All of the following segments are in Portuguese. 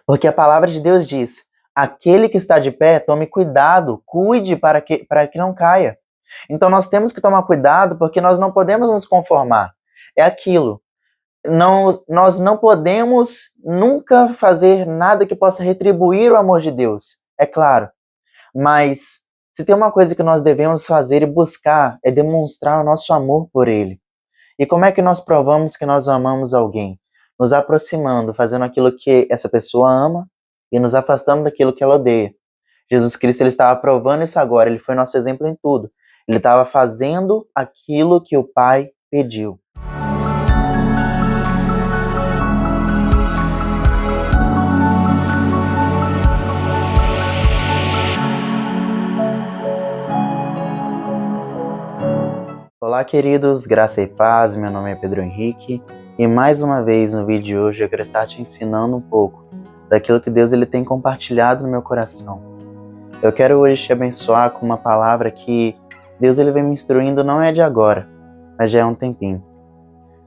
Porque a palavra de Deus diz: aquele que está de pé, tome cuidado, cuide para que não caia. Então nós temos que tomar cuidado porque nós não podemos nos conformar. É aquilo. Não, nós não podemos nunca fazer nada que possa retribuir o amor de Deus, é claro. Mas se tem uma coisa que nós devemos fazer e buscar, é demonstrar o nosso amor por Ele. E como é que nós provamos que nós amamos alguém? Nos aproximando, fazendo aquilo que essa pessoa ama e nos afastando daquilo que ela odeia. Jesus Cristo ele estava provando isso agora, ele foi nosso exemplo em tudo. Ele estava fazendo aquilo que o Pai pediu. Olá, queridos, graça e paz, meu nome é Pedro Henrique e mais uma vez no vídeo de hoje eu quero estar te ensinando um pouco daquilo que Deus ele tem compartilhado no meu coração. Eu quero hoje te abençoar com uma palavra que Deus ele vem me instruindo não é de agora, mas já é um tempinho.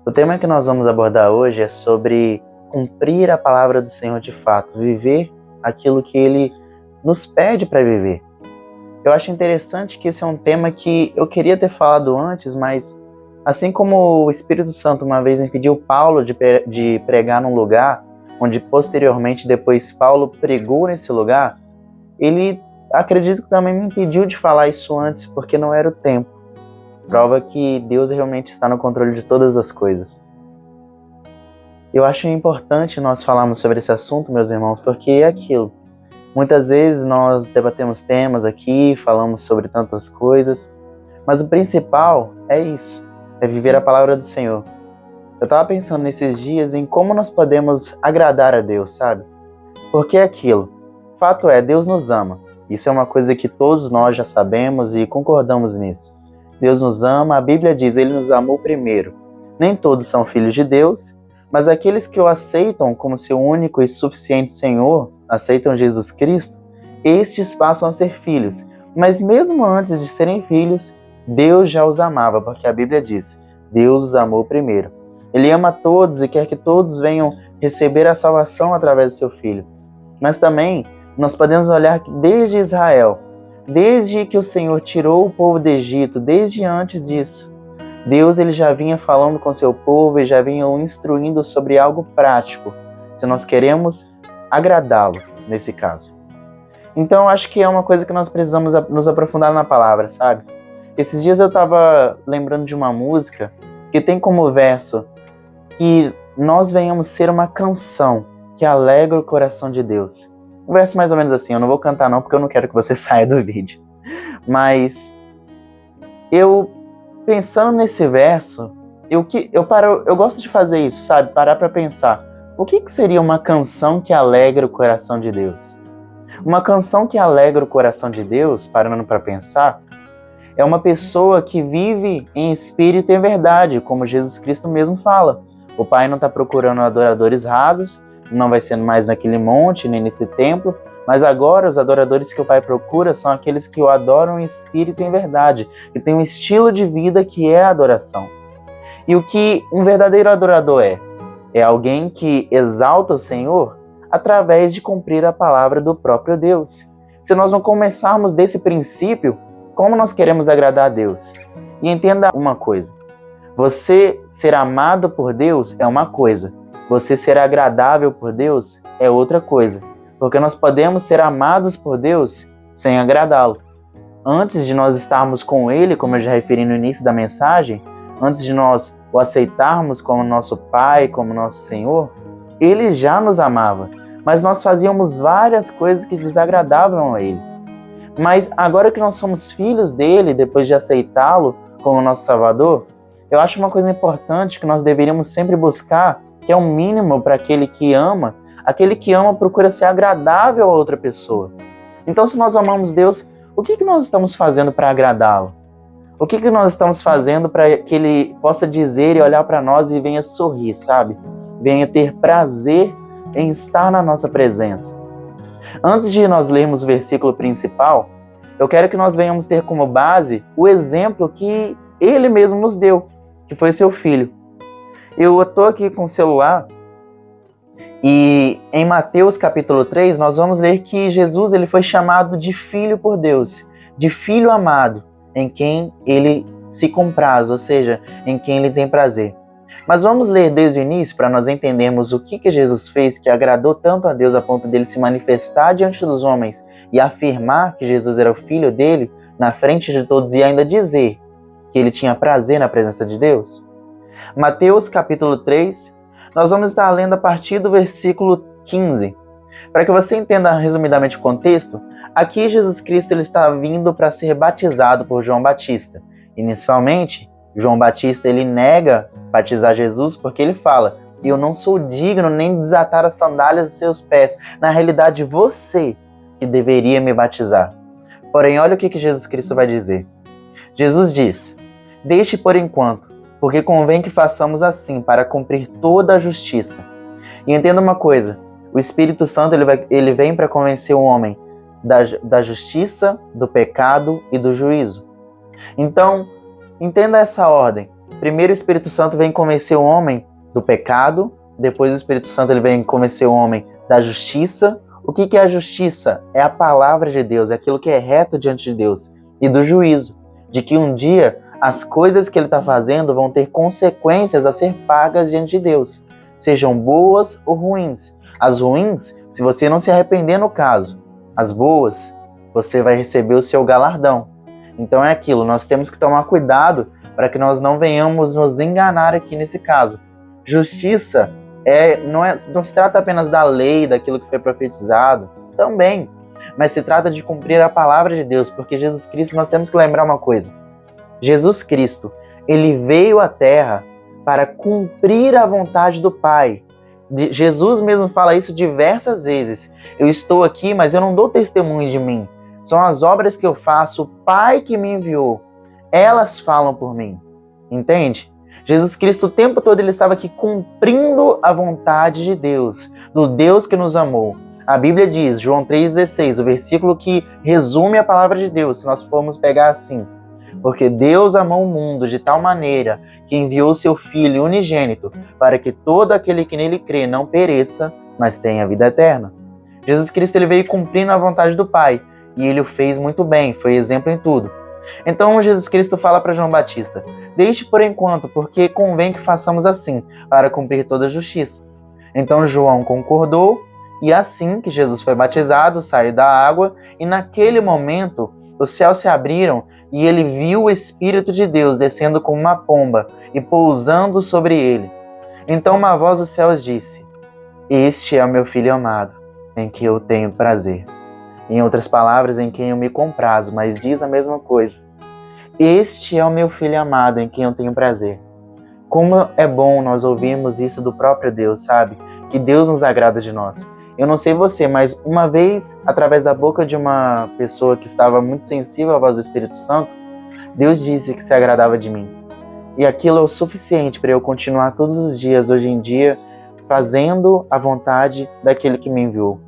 O tema que nós vamos abordar hoje é sobre cumprir a palavra do Senhor de fato, viver aquilo que Ele nos pede para viver. Eu acho interessante que esse é um tema que eu queria ter falado antes, mas assim como o Espírito Santo uma vez impediu Paulo de pregar num lugar, onde posteriormente depois Paulo pregou nesse lugar, ele acredito que também me impediu de falar isso antes, porque não era o tempo. Prova que Deus realmente está no controle de todas as coisas. Eu acho importante nós falarmos sobre esse assunto, meus irmãos, porque é aquilo. Muitas vezes nós debatemos temas aqui, falamos sobre tantas coisas, mas o principal é isso, é viver a palavra do Senhor. Eu estava pensando nesses dias em como nós podemos agradar a Deus, sabe? Porque é aquilo, fato é, Deus nos ama. Isso é uma coisa que todos nós já sabemos e concordamos nisso. Deus nos ama, a Bíblia diz, Ele nos amou primeiro. Nem todos são filhos de Deus, mas aqueles que o aceitam como seu único e suficiente Senhor, aceitam Jesus Cristo, estes passam a ser filhos. Mas mesmo antes de serem filhos, Deus já os amava, porque a Bíblia diz, Deus os amou primeiro. Ele ama todos e quer que todos venham receber a salvação através do seu Filho. Mas também nós podemos olhar que desde Israel, desde que o Senhor tirou o povo do Egito, desde antes disso, Deus ele já vinha falando com seu povo e já vinha o instruindo sobre algo prático, se nós queremos agradá-lo, nesse caso. Então, acho que é uma coisa que nós precisamos nos aprofundar na palavra, sabe? Esses dias eu estava lembrando de uma música que tem como verso que nós venhamos ser uma canção que alegra o coração de Deus. Um verso mais ou menos assim, eu não vou cantar não, porque eu não quero que você saia do vídeo. Mas eu, pensando nesse verso, eu gosto de fazer isso, sabe? Parar para pensar. O que seria uma canção que alegra o coração de Deus? Uma canção que alegra o coração de Deus, parando para pensar, é uma pessoa que vive em espírito e em verdade, como Jesus Cristo mesmo fala. O Pai não está procurando adoradores rasos, não vai ser mais naquele monte, nem nesse templo, mas agora os adoradores que o Pai procura são aqueles que o adoram em espírito e em verdade, que tem um estilo de vida que é a adoração. E o que um verdadeiro adorador é? É alguém que exalta o Senhor através de cumprir a palavra do próprio Deus. Se nós não começarmos desse princípio, como nós queremos agradar a Deus? E entenda uma coisa, você ser amado por Deus é uma coisa, você ser agradável por Deus é outra coisa, porque nós podemos ser amados por Deus sem agradá-lo. Antes de nós estarmos com Ele, como eu já referi no início da mensagem, antes de nós o aceitarmos como nosso Pai, como nosso Senhor, Ele já nos amava, mas nós fazíamos várias coisas que desagradavam a Ele. Mas agora que nós somos filhos dele, depois de aceitá-lo como nosso Salvador, eu acho uma coisa importante que nós deveríamos sempre buscar, que é o mínimo para aquele que ama procura ser agradável a outra pessoa. Então, se nós amamos Deus, o que nós estamos fazendo para agradá-lo? O que nós estamos fazendo para que Ele possa dizer e olhar para nós e venha sorrir, sabe? Venha ter prazer em estar na nossa presença. Antes de nós lermos o versículo principal, eu quero que nós venhamos ter como base o exemplo que Ele mesmo nos deu, que foi seu Filho. Eu estou aqui com o celular E em Mateus capítulo 3, nós vamos ler que Jesus ele foi chamado de filho por Deus, de filho amado, em quem ele se compraz, ou seja, em quem ele tem prazer. Mas vamos ler desde o início para nós entendermos o que Jesus fez que agradou tanto a Deus a ponto dele se manifestar diante dos homens e afirmar que Jesus era o filho dele na frente de todos e ainda dizer que ele tinha prazer na presença de Deus. Mateus capítulo 3, nós vamos estar lendo a partir do versículo 15. Para que você entenda resumidamente o contexto, aqui Jesus Cristo ele está vindo para ser batizado por João Batista. Inicialmente, João Batista ele nega batizar Jesus porque ele fala: eu não sou digno nem de desatar as sandálias dos seus pés. Na realidade, você que deveria me batizar. Porém, olha o que Jesus Cristo vai dizer. Jesus diz: deixe por enquanto, porque convém que façamos assim para cumprir toda a justiça. E entenda uma coisa, o Espírito Santo ele vem para convencer o homem da justiça, do pecado e do juízo. Então, entenda essa ordem. Primeiro o Espírito Santo vem convencer o homem do pecado, depois o Espírito Santo ele vem convencer o homem da justiça. O que é a justiça? É a palavra de Deus, é aquilo que é reto diante de Deus. E do juízo, de que um dia as coisas que ele está fazendo vão ter consequências a ser pagas diante de Deus, sejam boas ou ruins. As ruins, se você não se arrepender no caso. As boas, você vai receber o seu galardão. Então é aquilo, nós temos que tomar cuidado para que nós não venhamos nos enganar aqui nesse caso. Justiça não se trata apenas da lei, daquilo que foi profetizado, também, mas se trata de cumprir a palavra de Deus, porque Jesus Cristo, nós temos que lembrar uma coisa. Jesus Cristo, ele veio à Terra para cumprir a vontade do Pai. Jesus mesmo fala isso diversas vezes. Eu estou aqui, mas eu não dou testemunho de mim. São as obras que eu faço, o Pai que me enviou. Elas falam por mim. Entende? Jesus Cristo o tempo todo ele estava aqui cumprindo a vontade de Deus, do Deus que nos amou. A Bíblia diz, João 3,16, o versículo que resume a palavra de Deus, se nós formos pegar assim: porque Deus amou o mundo de tal maneira que enviou seu Filho unigênito para que todo aquele que nele crê não pereça, mas tenha vida eterna. Jesus Cristo ele veio cumprindo a vontade do Pai e ele o fez muito bem, foi exemplo em tudo. Então Jesus Cristo fala para João Batista: deixe por enquanto, porque convém que façamos assim, para cumprir toda a justiça. Então João concordou, e assim que Jesus foi batizado, saiu da água, e naquele momento os céus se abriram, e ele viu o Espírito de Deus descendo como uma pomba e pousando sobre ele. Então uma voz dos céus disse: este é o meu Filho amado, em que eu tenho prazer. Em outras palavras, em quem eu me comprazo, mas diz a mesma coisa. Este é o meu Filho amado, em quem eu tenho prazer. Como é bom nós ouvirmos isso do próprio Deus, sabe? Que Deus nos agrada de nós. Eu não sei você, mas uma vez, através da boca de uma pessoa que estava muito sensível à voz do Espírito Santo, Deus disse que se agradava de mim. E aquilo é o suficiente para eu continuar todos os dias, hoje em dia, fazendo a vontade daquele que me enviou.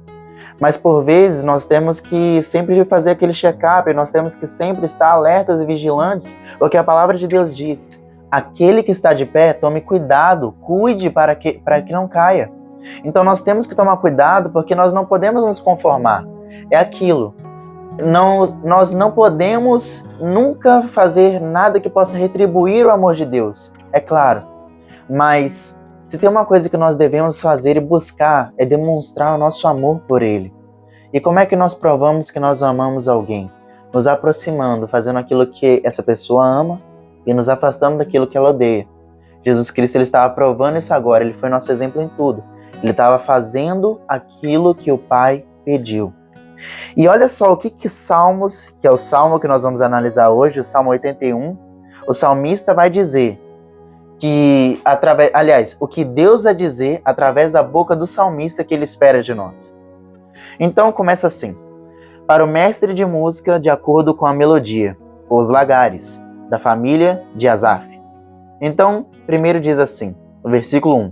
Mas por vezes nós temos que sempre fazer aquele check-up, nós temos que sempre estar alertas e vigilantes, porque a palavra de Deus diz: aquele que está de pé, tome cuidado, cuide para que não caia. Então nós temos que tomar cuidado, porque nós não podemos nos conformar. É aquilo. Nós não podemos nunca fazer nada que possa retribuir o amor de Deus, é claro. Mas se tem uma coisa que nós devemos fazer e buscar, é demonstrar o nosso amor por Ele. E como é que nós provamos que nós amamos alguém? Nos aproximando, fazendo aquilo que essa pessoa ama e nos afastando daquilo que ela odeia. Jesus Cristo ele estava provando isso agora, Ele foi nosso exemplo em tudo. Ele estava fazendo aquilo que o Pai pediu. E olha só o que Salmos, que é o Salmo que nós vamos analisar hoje, o Salmo 81, o salmista vai dizer que, o que Deus vai dizer através da boca do salmista que ele espera de nós. Então começa assim: para o mestre de música de acordo com a melodia, os lagares, da família de Asaf. Então, primeiro diz assim, no versículo 1: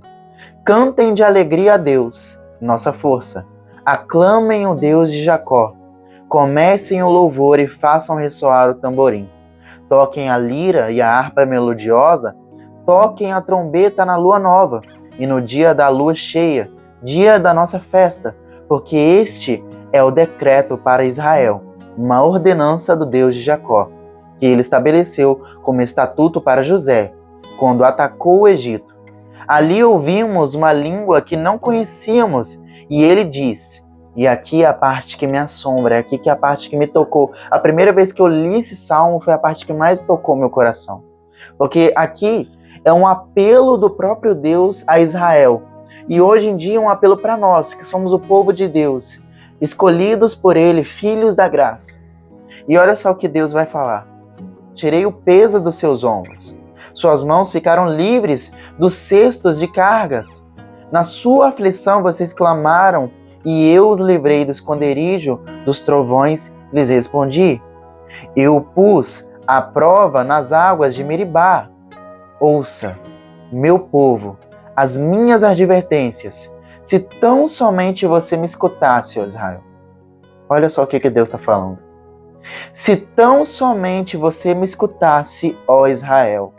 cantem de alegria a Deus, nossa força, aclamem o Deus de Jacó, comecem o louvor e façam ressoar o tamborim, toquem a lira e a harpa melodiosa, toquem a trombeta na lua nova e no dia da lua cheia, dia da nossa festa, porque este é o decreto para Israel, uma ordenança do Deus de Jacó, que ele estabeleceu como estatuto para José, quando atacou o Egito. Ali ouvimos uma língua que não conhecíamos, e ele diz, e aqui é a parte que me assombra, é aqui que é a parte que me tocou. A primeira vez que eu li esse salmo foi a parte que mais tocou meu coração. Porque aqui é um apelo do próprio Deus a Israel. E hoje em dia é um apelo para nós, que somos o povo de Deus, escolhidos por Ele, filhos da graça. E olha só o que Deus vai falar. Tirei o peso dos seus ombros. Suas mãos ficaram livres dos cestos de cargas. Na sua aflição vocês clamaram, e eu os livrei do esconderijo dos trovões, lhes respondi. Eu pus à prova nas águas de Meribá. Ouça, meu povo, as minhas advertências, se tão somente você me escutasse, ó Israel. Olha só o que Deus está falando. Se tão somente você me escutasse, ó Israel.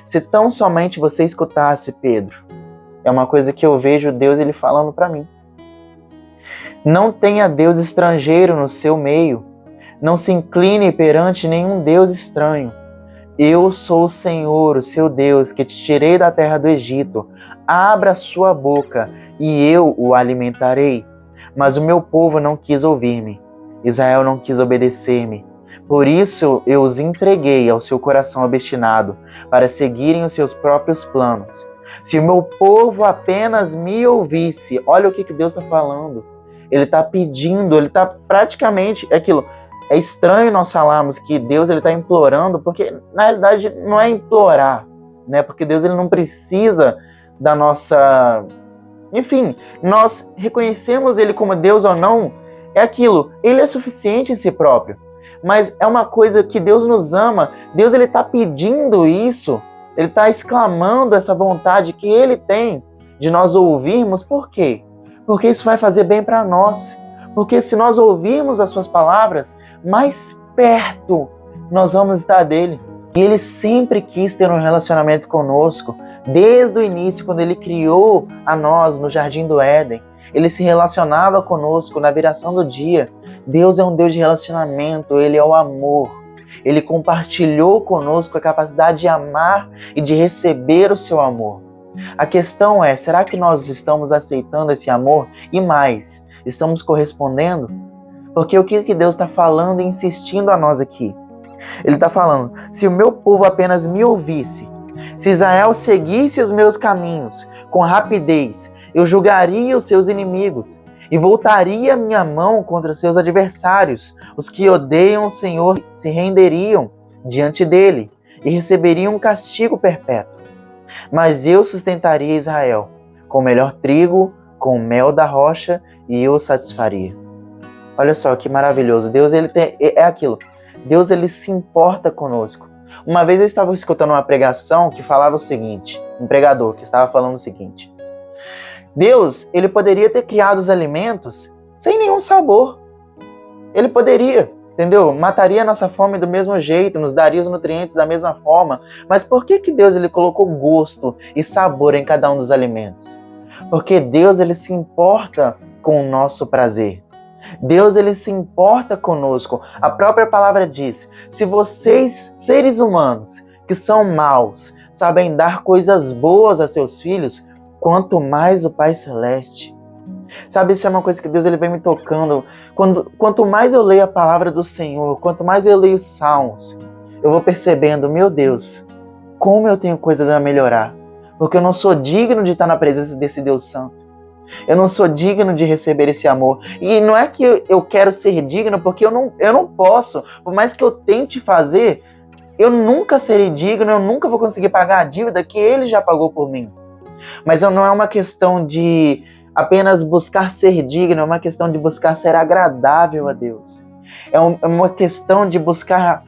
Se tão somente você escutasse, Pedro. É uma coisa que eu vejo Deus ele falando para mim. Não tenha Deus estrangeiro no seu meio. Não se incline perante nenhum Deus estranho. Eu sou o Senhor, o seu Deus, que te tirei da terra do Egito. Abra sua boca e eu o alimentarei. Mas o meu povo não quis ouvir-me. Israel não quis obedecer-me. Por isso eu os entreguei ao seu coração obstinado, para seguirem os seus próprios planos. Se o meu povo apenas me ouvisse, olha o que Deus está falando. Ele está pedindo, ele está praticamente aquilo. É estranho nós falarmos que Deus está implorando, porque na realidade não é implorar, né? Porque Deus ele não precisa da nossa... Enfim, nós reconhecemos Ele como Deus ou não, é aquilo. Ele é suficiente em si próprio. Mas é uma coisa que Deus nos ama. Deus está pedindo isso. Ele está exclamando essa vontade que Ele tem de nós ouvirmos. Por quê? Porque isso vai fazer bem para nós. Porque se nós ouvirmos as suas palavras, mais perto nós vamos estar dele. E Ele sempre quis ter um relacionamento conosco. Desde o início, quando Ele criou a nós no Jardim do Éden, Ele se relacionava conosco na viração do dia. Deus é um Deus de relacionamento, Ele é o amor. Ele compartilhou conosco a capacidade de amar e de receber o seu amor. A questão é, será que nós estamos aceitando esse amor? E mais, estamos correspondendo? Porque o que Deus está falando e insistindo a nós aqui? Ele está falando, se o meu povo apenas me ouvisse, se Israel seguisse os meus caminhos com rapidez, eu julgaria os seus inimigos e voltaria minha mão contra os seus adversários. Os que odeiam o Senhor se renderiam diante dele e receberiam um castigo perpétuo. Mas eu sustentaria Israel com o melhor trigo, com o mel da rocha, e eu o satisfaria. Olha só que maravilhoso. Deus é aquilo. Deus ele se importa conosco. Uma vez eu estava escutando uma pregação que falava o seguinte, um pregador que estava falando o seguinte: Deus, ele poderia ter criado os alimentos sem nenhum sabor. Ele poderia, entendeu? Mataria a nossa fome do mesmo jeito, nos daria os nutrientes da mesma forma. Mas por que Deus ele colocou gosto e sabor em cada um dos alimentos? Porque Deus ele se importa com o nosso prazer. Deus ele se importa conosco. A própria palavra diz, se vocês, seres humanos, que são maus, sabem dar coisas boas a seus filhos, quanto mais o Pai Celeste. Sabe, isso é uma coisa que Deus ele vem me tocando. Quanto mais eu leio a palavra do Senhor, quanto mais eu leio os Salmos, eu vou percebendo, meu Deus, como eu tenho coisas a melhorar. Porque eu não sou digno de estar na presença desse Deus Santo. Eu não sou digno de receber esse amor. E não é que eu quero ser digno, porque eu não posso. Por mais que eu tente fazer, eu nunca serei digno, eu nunca vou conseguir pagar a dívida que Ele já pagou por mim. Mas não é uma questão de apenas buscar ser digno, é uma questão de buscar ser agradável a Deus. É uma questão de buscar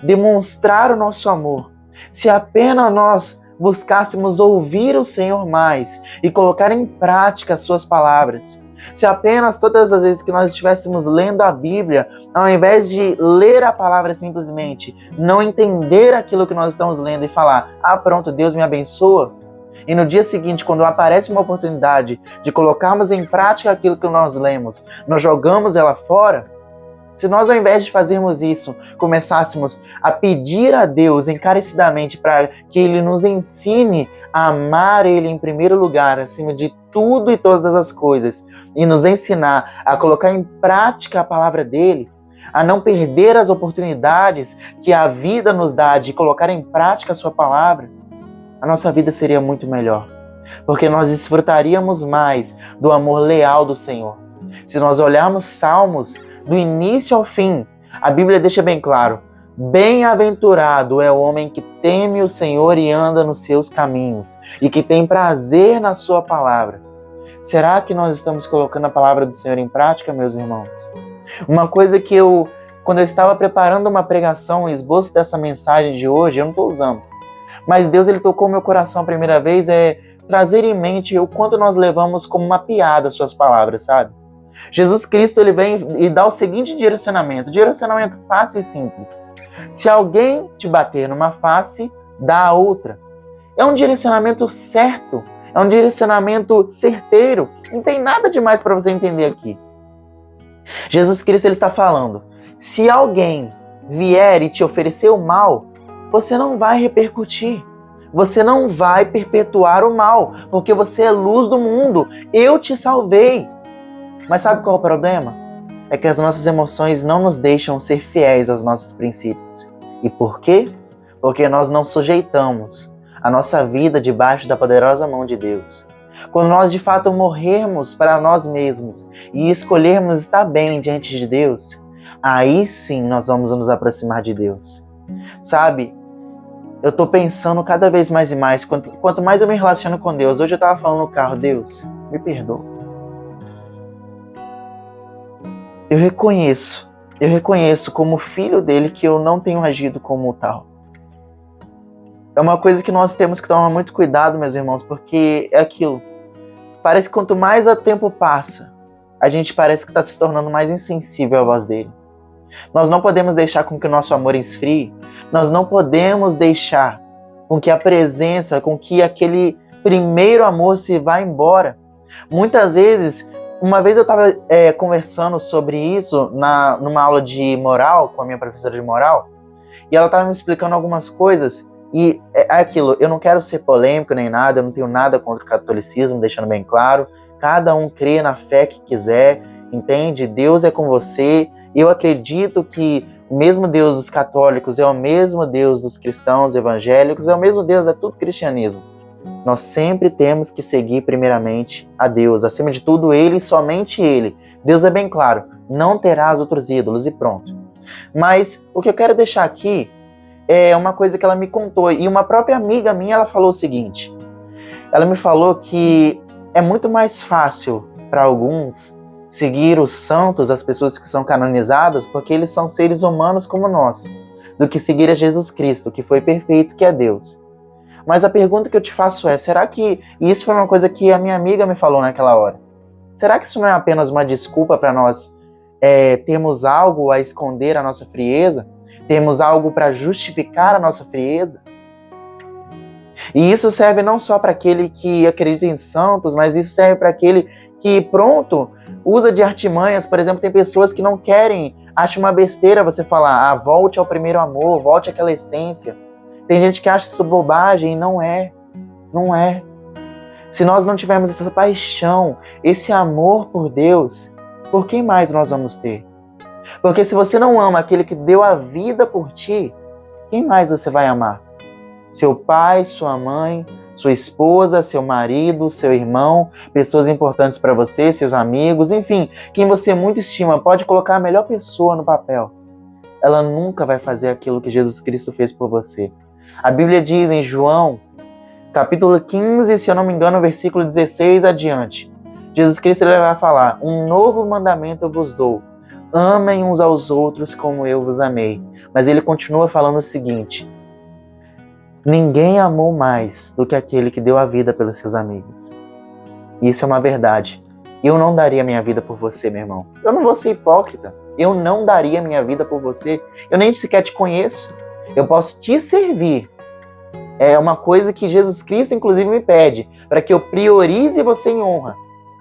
demonstrar o nosso amor. Se apenas nós buscássemos ouvir o Senhor mais e colocar em prática as suas palavras, se apenas todas as vezes que nós estivéssemos lendo a Bíblia, ao invés de ler a palavra simplesmente, não entender aquilo que nós estamos lendo e falar, pronto, Deus me abençoa, E no dia seguinte, quando aparece uma oportunidade de colocarmos em prática aquilo que nós lemos, nós jogamos ela fora? Se nós, ao invés de fazermos isso, começássemos a pedir a Deus encarecidamente para que Ele nos ensine a amar Ele em primeiro lugar, acima de tudo e todas as coisas, e nos ensinar a colocar em prática a palavra dEle, a não perder as oportunidades que a vida nos dá de colocar em prática a sua palavra, a nossa vida seria muito melhor, porque nós desfrutaríamos mais do amor leal do Senhor. Se nós olharmos Salmos, do início ao fim, a Bíblia deixa bem claro: bem-aventurado é o homem que teme o Senhor e anda nos seus caminhos, e que tem prazer na sua palavra. Será que nós estamos colocando a palavra do Senhor em prática, meus irmãos? Uma coisa que quando eu estava preparando uma pregação, um esboço dessa mensagem de hoje, eu não estou usando, mas Deus, Ele tocou meu coração a primeira vez, trazer em mente o quanto nós levamos como uma piada as suas palavras, sabe? Jesus Cristo, Ele vem e dá o seguinte direcionamento fácil e simples. Se alguém te bater numa face, dá a outra. É um direcionamento certo, é um direcionamento certeiro, não tem nada demais para você entender aqui. Jesus Cristo, Ele está falando: se alguém vier e te oferecer o mal, você não vai repercutir, você não vai perpetuar o mal, porque você é luz do mundo, eu te salvei. Mas sabe qual é o problema? É que as nossas emoções não nos deixam ser fiéis aos nossos princípios. E por quê? Porque nós não sujeitamos a nossa vida debaixo da poderosa mão de Deus. Quando nós de fato morrermos para nós mesmos e escolhermos estar bem diante de Deus, aí sim nós vamos nos aproximar de Deus. Sabe, eu estou pensando cada vez mais e mais, quanto mais eu me relaciono com Deus. Hoje eu estava falando no carro: Deus, me perdoa. Eu reconheço como filho dele que eu não tenho agido como tal. É uma coisa que nós temos que tomar muito cuidado, meus irmãos, porque é aquilo. Parece que quanto mais o tempo passa, a gente parece que está se tornando mais insensível à voz dele. Nós não podemos deixar com que o nosso amor esfrie, nós não podemos deixar com que a presença, com que aquele primeiro amor se vá embora. Muitas vezes, uma vez eu estava conversando sobre isso numa aula de moral, com a minha professora de moral, e ela estava me explicando algumas coisas, e é aquilo, eu não quero ser polêmico nem nada, eu não tenho nada contra o catolicismo, deixando bem claro, cada um crê na fé que quiser, entende? Deus é com você. Eu acredito que o mesmo Deus dos católicos é o mesmo Deus dos cristãos evangélicos, é o mesmo Deus, é tudo cristianismo. Nós sempre temos que seguir primeiramente a Deus, acima de tudo Ele e somente Ele. Deus é bem claro: não terás outros ídolos, e pronto. Mas o que eu quero deixar aqui é uma coisa que ela me contou, e uma própria amiga minha, ela falou o seguinte: ela me falou que é muito mais fácil para alguns seguir os santos, as pessoas que são canonizadas, porque eles são seres humanos como nós, do que seguir a Jesus Cristo, que foi perfeito, que é Deus. Mas a pergunta que eu te faço é: será que... E isso foi uma coisa que a minha amiga me falou naquela hora. Será que isso não é apenas uma desculpa para nós termos algo a esconder a nossa frieza? Temos algo para justificar a nossa frieza? E isso serve não só para aquele que acredita em santos, mas isso serve para aquele que, pronto, usa de artimanhas. Por exemplo, tem pessoas que não querem, acham uma besteira você falar: volte ao primeiro amor, volte àquela essência. Tem gente que acha isso bobagem, e não é. Se nós não tivermos essa paixão, esse amor por Deus, por quem mais nós vamos ter? Porque se você não ama aquele que deu a vida por ti, quem mais você vai amar? Seu pai, sua mãe, sua esposa, seu marido, seu irmão, pessoas importantes para você, seus amigos, enfim, quem você muito estima. Pode colocar a melhor pessoa no papel, ela nunca vai fazer aquilo que Jesus Cristo fez por você. A Bíblia diz em João, capítulo 15, se eu não me engano, versículo 16 adiante, Jesus Cristo, ele vai falar: um novo mandamento eu vos dou, amem uns aos outros como eu vos amei. Mas ele continua falando o seguinte: ninguém amou mais do que aquele que deu a vida pelos seus amigos. Isso é uma verdade. Eu não daria minha vida por você, meu irmão. Eu não vou ser hipócrita. Eu não daria minha vida por você. Eu nem sequer te conheço. Eu posso te servir É uma coisa que Jesus Cristo, inclusive, me pede, para que eu priorize você em honra.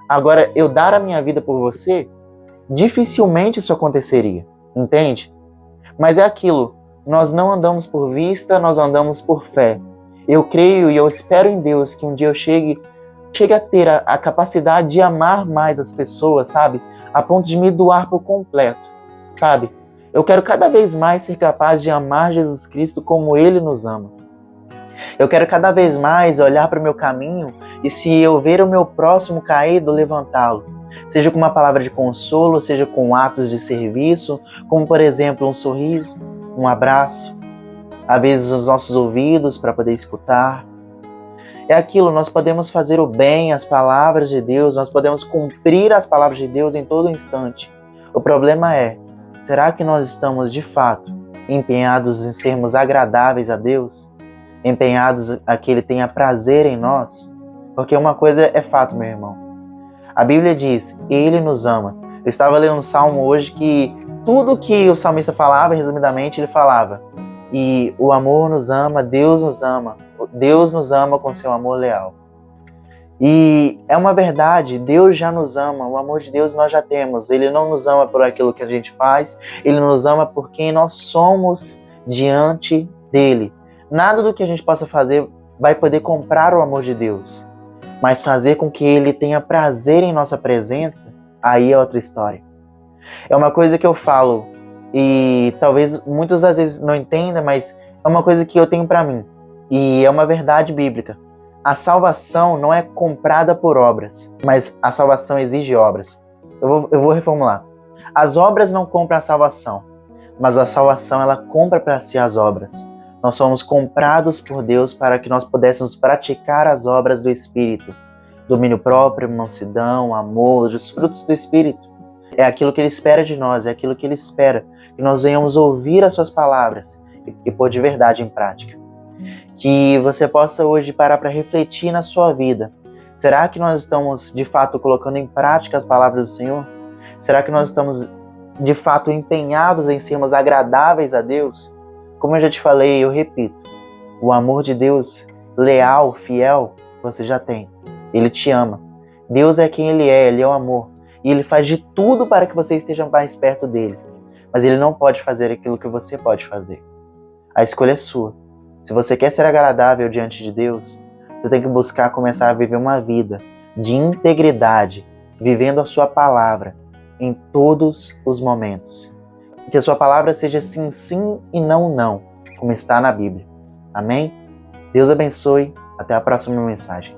Agora, eu dar a minha vida por você, dificilmente isso aconteceria, entende? Mas é aquilo, nós não andamos por vista, nós andamos por fé. Eu creio e eu espero em Deus que um dia eu chegue a ter a capacidade de amar mais as pessoas, sabe? A ponto de me doar por completo, sabe? Eu quero cada vez mais ser capaz de amar Jesus Cristo como Ele nos ama. Eu quero cada vez mais olhar para o meu caminho e, se eu ver o meu próximo caído, levantá-lo. Seja com uma palavra de consolo, seja com atos de serviço, como, por exemplo, um sorriso, um abraço, às vezes os nossos ouvidos para poder escutar. É aquilo, nós podemos fazer o bem, as palavras de Deus, nós podemos cumprir as palavras de Deus em todo instante. O problema é, será que nós estamos de fato empenhados em sermos agradáveis a Deus? Empenhados a que Ele tenha prazer em nós? Porque uma coisa é fato, meu irmão. A Bíblia diz, Ele nos ama. Eu estava lendo um salmo hoje que tudo que o salmista falava, resumidamente, ele falava: e o amor nos ama, Deus nos ama com seu amor leal. E é uma verdade, Deus já nos ama, o amor de Deus nós já temos. Ele não nos ama por aquilo que a gente faz, Ele nos ama por quem nós somos diante dEle. Nada do que a gente possa fazer vai poder comprar o amor de Deus, mas fazer com que Ele tenha prazer em nossa presença, aí é outra história. É uma coisa que eu falo, e talvez muitos às vezes não entendam, mas é uma coisa que eu tenho para mim, e é uma verdade bíblica. A salvação não é comprada por obras, mas a salvação exige obras. Eu vou reformular. As obras não compram a salvação, mas a salvação ela compra para si as obras. Nós somos comprados por Deus para que nós pudéssemos praticar as obras do Espírito. Domínio próprio, mansidão, amor, os frutos do Espírito. É aquilo que Ele espera de nós, é aquilo que Ele espera, que nós venhamos ouvir as suas palavras e pôr de verdade em prática. Que você possa hoje parar para refletir na sua vida. Será que nós estamos, de fato, colocando em prática as palavras do Senhor? Será que nós estamos, de fato, empenhados em sermos agradáveis a Deus? Como eu já te falei, eu repito, o amor de Deus, leal, fiel, você já tem. Ele te ama. Deus é quem Ele é o amor. E Ele faz de tudo para que você esteja mais perto dEle. Mas Ele não pode fazer aquilo que você pode fazer. A escolha é sua. Se você quer ser agradável diante de Deus, você tem que buscar começar a viver uma vida de integridade, vivendo a sua palavra em todos os momentos. Que a sua palavra seja sim, sim e não, não, como está na Bíblia. Amém? Deus abençoe. Até a próxima mensagem.